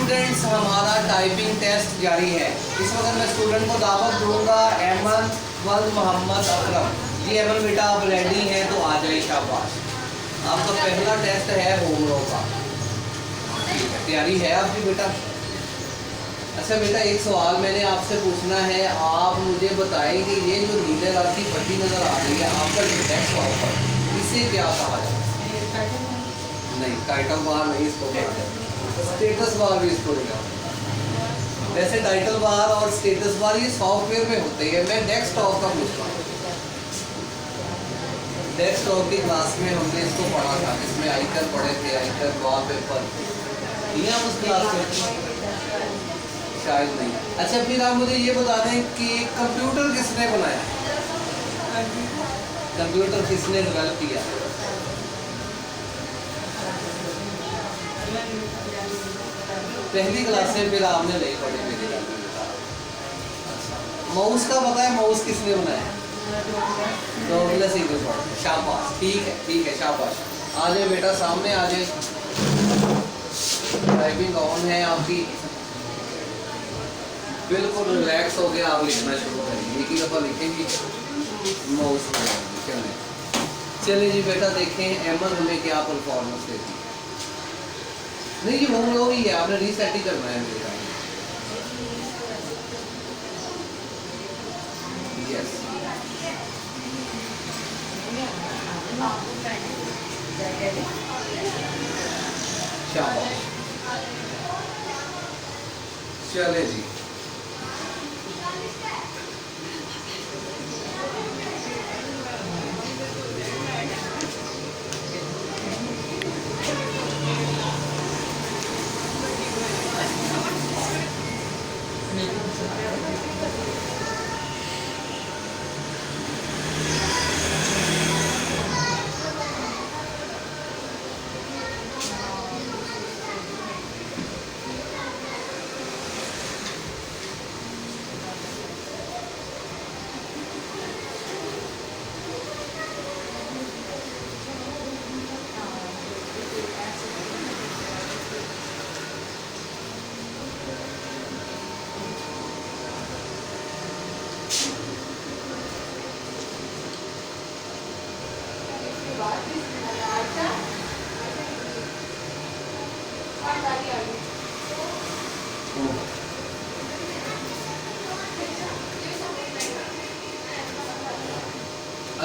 Students, हमारा typing test जारी है। इस वक्त मैं स्टूडेंट को दावत दूंगा। अहमद वल्द मोहम्मद अकरम जी। अहमद बेटा आप रेडी हैं तो आ जाइए, शाबाश। आपका पहला टेस्ट है होमरो का, तैयारी है आपकी बेटा? अच्छा बेटा, एक सवाल मैंने आपसे पूछना है। आप मुझे बताएं कि ये जो नीले रंग की पट्टी नज़र आ रही है आपका इंडेक्स ऑफर, इसे क्या कहा जाता है? नहीं, टाइटल बार नहीं इसको कहते हैं, स्टेटस बार भी इसको नहीं कहते। वैसे टाइटल बार और स्टेटस बार ये सॉफ्टवेयर में होते हैं। मैं डेस्कटॉप का पूछता हूँ। डेस्कटॉप की क्लास में हमने इसको पढ़ा था, इसमें आइकन पढ़े थे, आइकन वॉलपेपर, ये हम उस क्लास में शायद नहीं। अच्छा फिर आप मुझे ये बता दें कि कंप्यूटर किसने बनाया? कंप्यूटर किसने डेवलप किया? पहली क्लास से फिर आपने नहीं पढ़ी मेरी कंप्यूटर। अच्छा, माउस का पता है माउस किसने बनाया? डॉगलस इगलबर्ट। शाबाश, ठीक है, शाबाश। आ जाए बेटा, सामने आ जाए। टाइपिंग ऑन है आपकी, बिल्कुल रिलैक्स हो गया। आप लिखना शुरू करिए, एक ही दफ़ा लिखेंगे, माउस चले चले जी बेटा। देखें अहमद हमें क्या परफॉर्मेंस देती है। नहीं जी, होम लोग ही है, आपने रीसेट ही करना है मेरे ख्याल। यस, शाबाश, चले जी।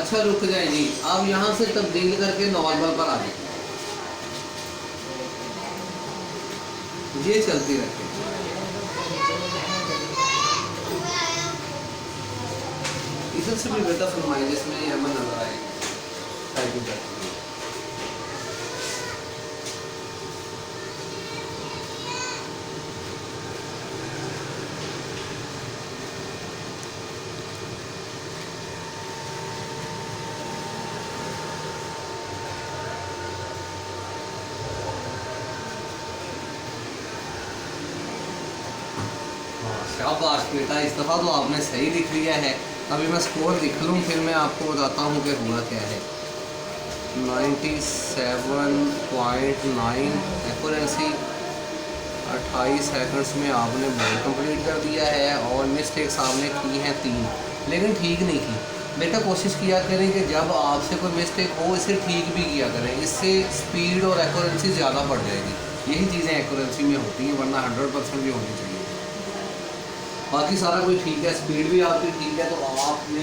अच्छा रुक जाए जी, आप यहाँ से तब्दील करके नॉर्मल पर आ जाए, ये चलती रखे। इधर से भी बेटा फरमाइए जिसमें ये हमें नजर आए टाइपिंग करते हुए। शाबाश बेटा, इस दफ़ा तो आपने सही लिख लिया है। अभी मैं स्कोर लिख लूँ फिर मैं आपको बताता हूँ कि हुआ क्या है। 97.9 एक्यूरेंसी, 28 सेकंड्स में आपने बोर्ड कंप्लीट कर दिया है और मिस्टेक्स आपने की हैं 3, लेकिन ठीक नहीं की। बेटा कोशिश किया करें कि जब आपसे कोई मिस्टेक हो इसे ठीक भी किया करें, इससे स्पीड और एक्यूरेंसी ज़्यादा बढ़ जाएगी। यही चीज़ें एक्यूरेंसी में होती हैं, वरना 100% भी होनी चाहिए। बाकी सारा कुछ ठीक है, स्पीड भी आपकी ठीक है, तो आपने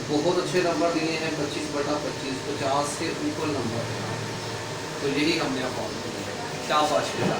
बहुत अच्छे नंबर दिए हैं। 25/25, 50 से ऊपर नंबर है, तो यही हमने फॉलो किया। शाबाश बेटा।